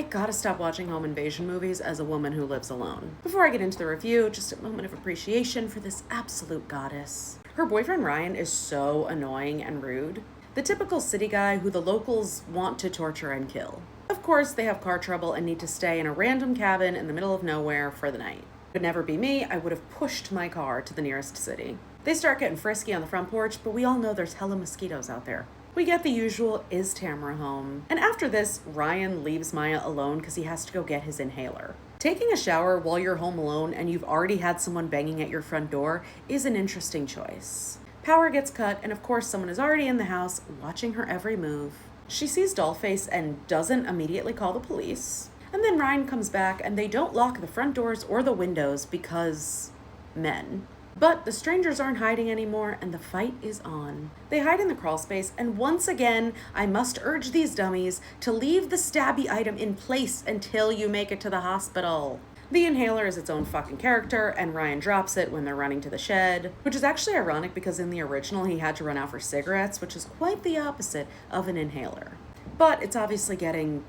I gotta stop watching home invasion movies as a woman who lives alone. Before I get into the review, just a moment of appreciation for this absolute goddess. Her boyfriend Ryan is so annoying and rude. The typical city guy who the locals want to torture and kill. Of course, they have car trouble and need to stay in a random cabin in the middle of nowhere for the night. It would never be me, I would have pushed my car to the nearest city. They start getting frisky on the front porch, but we all know there's hella mosquitoes out there. We get the usual, is Tamara home? And after this, Ryan leaves Maya alone because he has to go get his inhaler. Taking a shower while you're home alone and you've already had someone banging at your front door is an interesting choice. Power gets cut, and of course someone is already in the house watching her every move. She sees Dollface and doesn't immediately call the police. And then Ryan comes back and they don't lock the front doors or the windows because men. But the strangers aren't hiding anymore and the fight is on. They hide in the crawl space, and once again, I must urge these dummies to leave the stabby item in place until you make it to the hospital. The inhaler is its own fucking character, and Ryan drops it when they're running to the shed, which is actually ironic because in the original he had to run out for cigarettes, which is quite the opposite of an inhaler. But it's obviously getting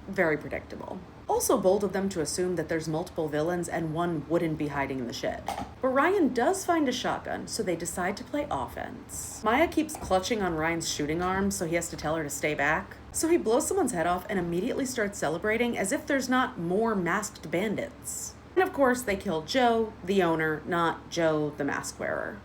very predictable. Also bold of them to assume that there's multiple villains and one wouldn't be hiding in the shed. But Ryan does find a shotgun, so they decide to play offense. Maya keeps clutching on Ryan's shooting arm, so he has to tell her to stay back. So he blows someone's head off and immediately starts celebrating as if there's not more masked bandits. And of course, they kill Joe, the owner, not Joe, the mask wearer.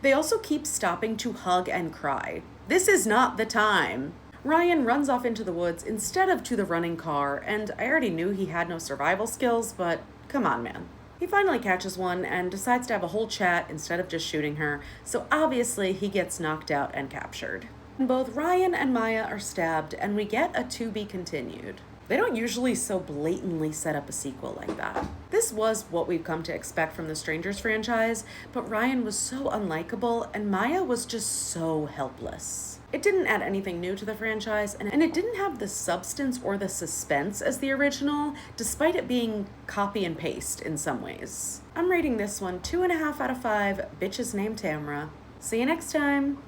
They also keep stopping to hug and cry. This is not the time. Ryan runs off into the woods instead of to the running car, and I already knew he had no survival skills, but come on, man. He finally catches one and decides to have a whole chat instead of just shooting her, so obviously he gets knocked out and captured. Both Ryan and Maya are stabbed, and we get a to be continued. They don't usually so blatantly set up a sequel like that. This was what we've come to expect from the Strangers franchise, but Ryan was so unlikable and Maya was just so helpless. It didn't add anything new to the franchise, and it didn't have the substance or the suspense as the original, despite it being copy and paste in some ways. I'm rating this one 2.5 out of 5 bitches named Tamara. See you next time!